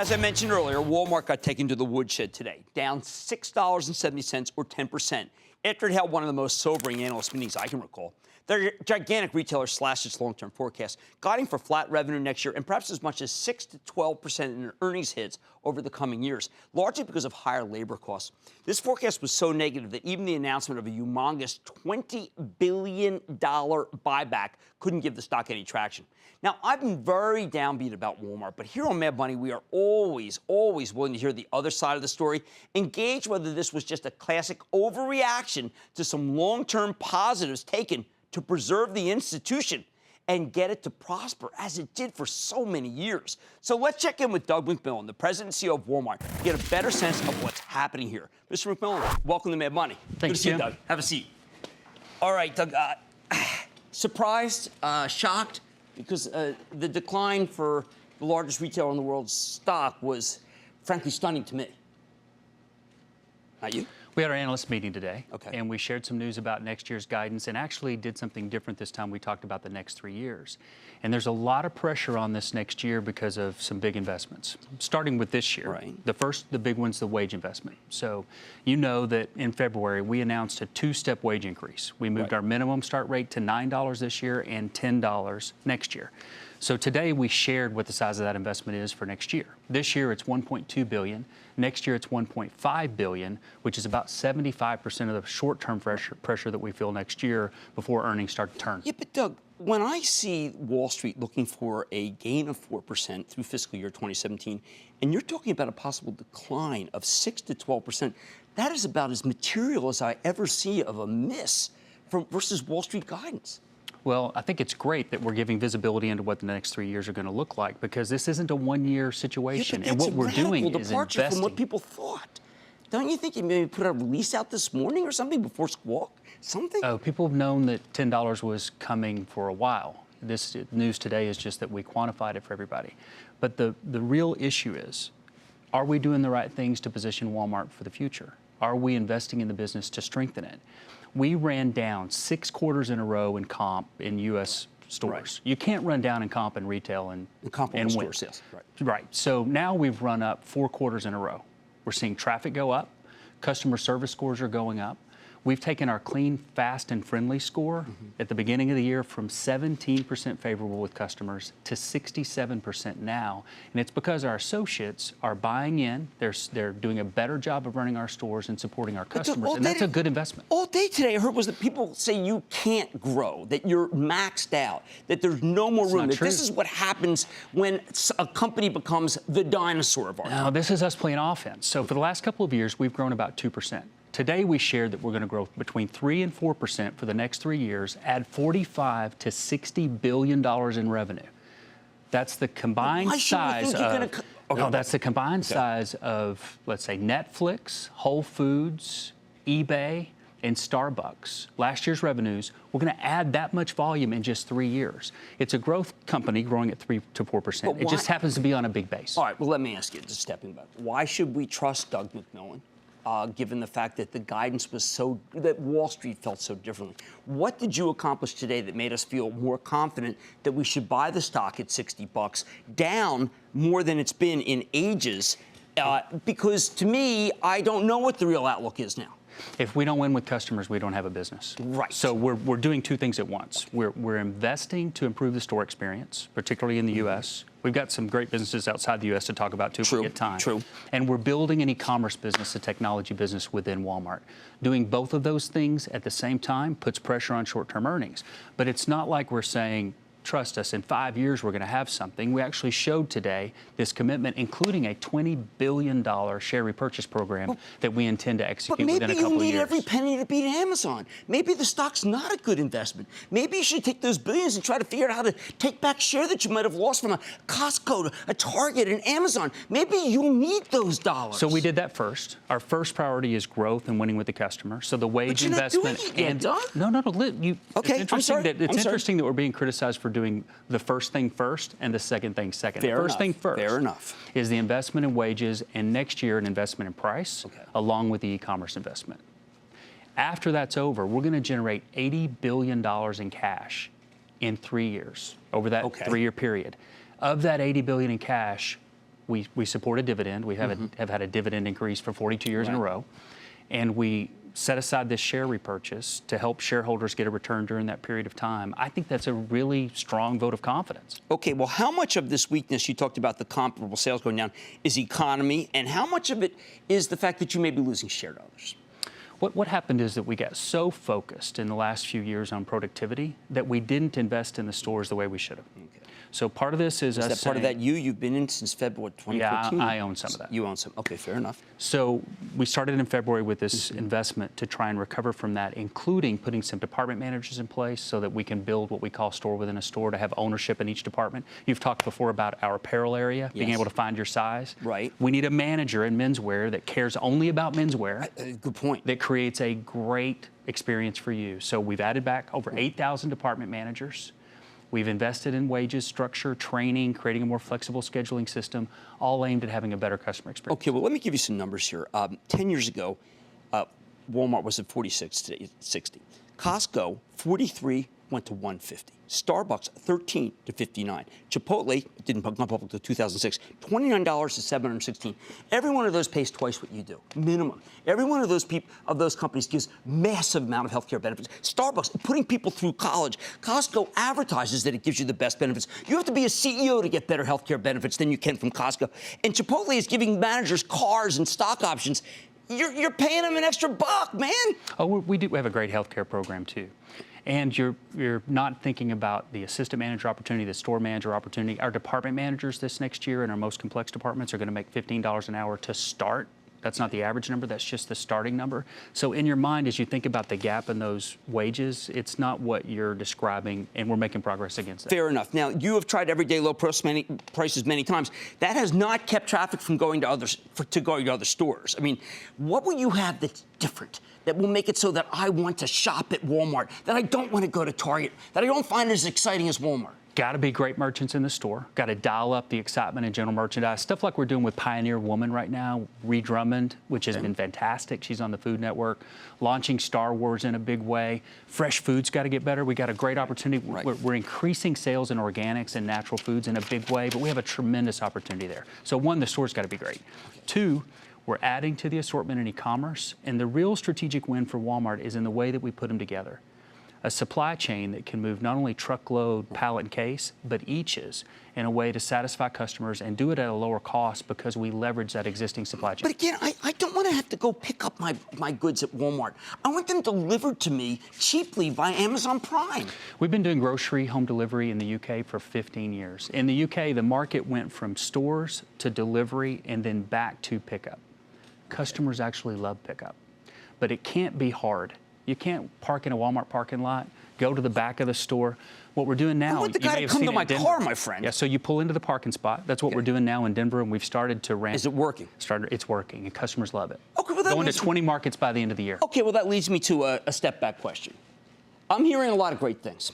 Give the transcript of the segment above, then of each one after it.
As I mentioned earlier, Walmart got taken to the woodshed today, down $6.70 or 10%, after it held one of the most sobering analyst meetings I can recall. The gigantic retailer slashed its long-term forecast, guiding for flat revenue next year and perhaps as much as 6 to 12% in earnings hits over the coming years, largely because of higher labor costs. This forecast was so negative that even the announcement of a humongous $20 billion buyback couldn't give the stock any traction. Now, I've been very downbeat about Walmart, but here on Mad Money, we are always willing to hear the other side of the story and gauge whether this was just a classic overreaction to some long-term positives taken to preserve the institution and get it to prosper, as it did for so many years. So let's check in with Doug McMillon, the president and CEO of Walmart, to get a better sense of what's happening here. Mr. McMillon, welcome to Mad Money. Thanks, Good to see you, Jim. Doug. Have a seat. All right, Doug, surprised, shocked, because the decline for the largest retailer in the world's stock was, frankly, stunning to me. Not you? We had our analyst meeting today, Okay. and we shared some news about next year's guidance and actually did something different this time. We talked about the next 3 years. And there's a lot of pressure on this next year because of some big investments, starting with this year. Right. The big one's the wage investment. So you know that in February, we announced a two-step wage increase. We moved our minimum start rate to $9 this year and $10 next year. So today we shared what the size of that investment is for next year. This year it's $1.2 billion. Next year it's $1.5 billion, which is about 75% of the short-term pressure that we feel next year before earnings start to turn. Yeah, but Doug, when I see Wall Street looking for a gain of 4% through fiscal year 2017, and you're talking about a possible decline of 6 to 12%, that is about as material as I ever see of a miss versus Wall Street guidance. Well, I think it's great that we're giving visibility into what the next 3 years are going to look like, because this isn't a one-year situation. Yeah, and what we're doing is investing. From what people thought. Don't you think you maybe put a release out this morning or something before Squawk? Something? Oh, people have known that $10 was coming for a while. This news today is just that we quantified it for everybody. But the real issue is, are we doing the right things to position Walmart for the future? Are we investing in the business to strengthen it? We ran down 6 quarters in a row in comp in U.S. stores. Right. You can't run down in comp in retail and win. Store sales. Right. So now we've run up 4 quarters in a row. We're seeing traffic go up. Customer service scores are going up. We've taken our clean, fast, and friendly score at the beginning of the year from 17% favorable with customers to 67% now. And it's because our associates are buying in. They're doing a better job of running our stores and supporting our customers. And that's a good investment. All day today I heard was that people say you can't grow, that you're maxed out, that there's no more room. That this is what happens when a company becomes the dinosaur of our No, this is us playing offense. So for the last couple of years, we've grown about 2%. Today, we shared that we're going to grow between 3 and 4% for the next 3 years, add $45 to $60 billion in revenue. That's the combined size of, that's the combined size of, let's say, Netflix, Whole Foods, eBay, and Starbucks. Last year's revenues, we're going to add that much volume in just 3 years. It's a growth company growing at 3 to 4%. It just happens to be on a big base. All right, well, let me ask you, just stepping back. Why should we trust Doug McMillon? Given the fact that the guidance was that Wall Street felt so differently. What did you accomplish today that made us feel more confident that we should buy the stock at $60, down more than it's been in ages? Because to me, I don't know what the real outlook is now. If we don't win with customers, we don't have a business. Right. So we're doing 2 things at once. We're investing to improve the store experience, particularly in the U.S. We've got some great businesses outside the U.S. to talk about, too, when we get time. True. And we're building an e-commerce business, a technology business within Walmart. Doing both of those things at the same time puts pressure on short-term earnings. But it's not like we're saying, trust us, in 5 years we're going to have something. We actually showed today this commitment, including a $20 billion share repurchase program that we intend to execute within a couple of years. But maybe you need every penny to beat Amazon. Maybe the stock's not a good investment. Maybe you should take those billions and try to figure out how to take back share that you might have lost from a Costco, to a Target, and Amazon. Maybe you'll need those dollars. So we did that first. Our first priority is growth and winning with the customer. So the wage investment. But you're not doing it yet, Doug. No. Okay, it's interesting that we're being criticized for doing the first thing first and the second thing second. Fair the first enough. thing first Fair enough. is the investment in wages, and next year an investment in price, along with the e-commerce investment. After that's over, we're going to generate $80 billion in cash in 3 years, over that 3-year period. Of that $80 billion in cash, we support a dividend. We have had a dividend increase for 42 years in a row. And we set aside this share repurchase to help shareholders get a return during that period of time. I think that's a really strong vote of confidence. Okay, well, how much of this weakness, you talked about the comparable sales going down, is economy, and how much of it is the fact that you may be losing share to others? What happened is that we got so focused in the last few years on productivity that we didn't invest in the stores the way we should have. Okay. So part of this is us that part of that you've been in since February 2014? Yeah, I own some of that. You own some. Okay, fair enough. So we started in February with this investment to try and recover from that, including putting some department managers in place so that we can build what we call store within a store to have ownership in each department. You've talked before about our apparel area, being able to find your size. Right. We need a manager in menswear that cares only about menswear. Good point. That creates a great experience for you. So we've added back over 8,000 department managers. We've invested in wages, structure, training, creating a more flexible scheduling system, all aimed at having a better customer experience. Okay, well, let me give you some numbers here. 10 years ago, Walmart was at 46, today it's 60. Costco, 43, went to 150. Starbucks, 13 to 59. Chipotle, didn't come public until 2006, $29 to 716. Every one of those pays twice what you do, minimum. Every one of those companies gives massive amount of healthcare benefits. Starbucks, putting people through college. Costco advertises that it gives you the best benefits. You have to be a CEO to get better healthcare benefits than you can from Costco. And Chipotle is giving managers cars and stock options. You're paying them an extra buck, man. Oh, we do have a great healthcare program too. And you're not thinking about the assistant manager opportunity, the store manager opportunity. Our department managers this next year in our most complex departments are going to make $15 an hour to start. That's not the average number, that's just the starting number. So in your mind, as you think about the gap in those wages, it's not what you're describing, and we're making progress against that. Fair enough. Now, you have tried everyday low prices many times. That has not kept traffic from going to other stores. I mean, what will you have that's different, that will make it so that I want to shop at Walmart, that I don't want to go to Target, that I don't find as exciting as Walmart? Got to be great merchants in the store. Got to dial up the excitement in general merchandise. Stuff like we're doing with Pioneer Woman right now, Ree Drummond, which has been fantastic. She's on the Food Network, launching Star Wars in a big way. Fresh foods got to get better. We got a great opportunity. Right. We're increasing sales in organics and natural foods in a big way, but we have a tremendous opportunity there. So one, the store's got to be great. Two, we're adding to the assortment in e-commerce, and the real strategic win for Walmart is in the way that we put them together. A supply chain that can move not only truckload, pallet, and case, but eaches in a way to satisfy customers and do it at a lower cost because we leverage that existing supply chain. But again, I don't want to have to go pick up my goods at Walmart. I want them delivered to me cheaply via Amazon Prime. We've been doing grocery home delivery in the UK for 15 years. In the UK, the market went from stores to delivery and then back to pickup. Customers actually love pickup, but it can't be hard. You can't park in a Walmart parking lot, go to the back of the store. What we're doing now, I want the guy to come to my car, my friend. Yeah, so you pull into the parking spot. That's what we're doing now in Denver, and we've started to ramp. Is it working? It's working, and customers love it. Okay, well, going to 20 markets by the end of the year. Okay, well, that leads me to a step back question. I'm hearing a lot of great things.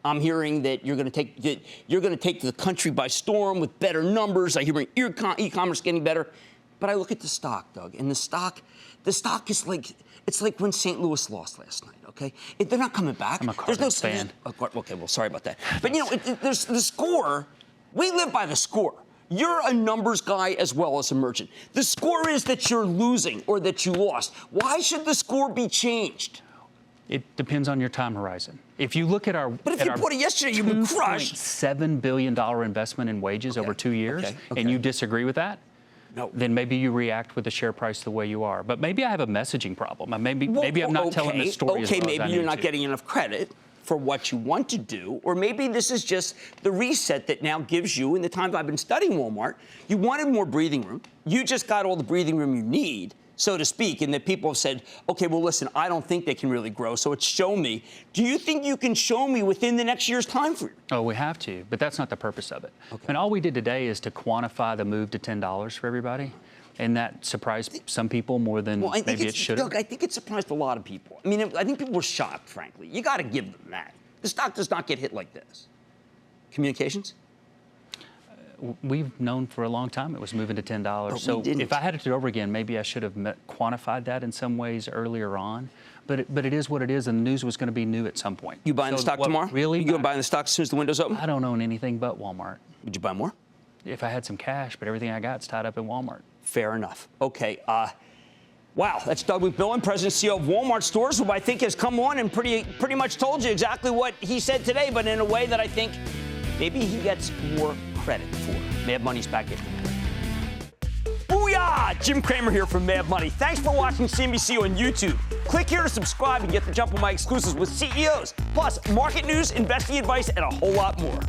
I'm hearing that you're going to take the country by storm with better numbers. I'm hearing e-commerce getting better. But I look at the stock, Doug, and the stock is like, it's like when St. Louis lost last night, okay? They're not coming back. I'm a Cardinals fan. Okay, well, sorry about that. But, you know, there's the score. We live by the score. You're a numbers guy as well as a merchant. The score is that you're losing or that you lost. Why should the score be changed? It depends on your time horizon. If you look at our But if you bought it yesterday, you'd be crushed. $2.7 billion investment in wages over 2 years, and you disagree with that, no, then maybe you react with the share price the way you are. But maybe I have a messaging problem. Maybe I'm not telling the story as well as I maybe need you're not to. getting enough credit for what you want to do, or maybe this is just the reset that now gives you, in the time I've been studying Walmart, you wanted more breathing room. You just got all the breathing room you need, so to speak, and that people have said, okay, well, listen, I don't think they can really grow, so it's show me. Do you think you can show me within the next year's time frame? Oh, we have to, but that's not the purpose of it. Okay. And all we did today is to quantify the move to $10 for everybody, and that surprised some people more than maybe it should have. Look, I think it surprised a lot of people. I mean, I think people were shocked, frankly. You got to give them that. The stock does not get hit like this. Communications? We've known for a long time it was moving to $10. But so we didn't. if I had it over again, maybe I should have quantified that in some ways earlier on. But it is what it is, and the news was going to be new at some point. You buying the stock tomorrow? Really? You going to buy the stock as soon as the window's open? I don't own anything but Walmart. Would you buy more? if I had some cash, but everything I got is tied up in Walmart. Fair enough. Okay. Wow, that's Doug McMillon, President and CEO of Walmart Stores, who I think has come on and pretty much told you exactly what he said today, but in a way that I think maybe he gets more credit for. Mad Money's back in. Booyah! Jim Cramer here from Mad Money. Thanks for watching CNBC on YouTube. Click here to subscribe and get the jump on my exclusives with CEOs, plus market news, investing advice, and a whole lot more.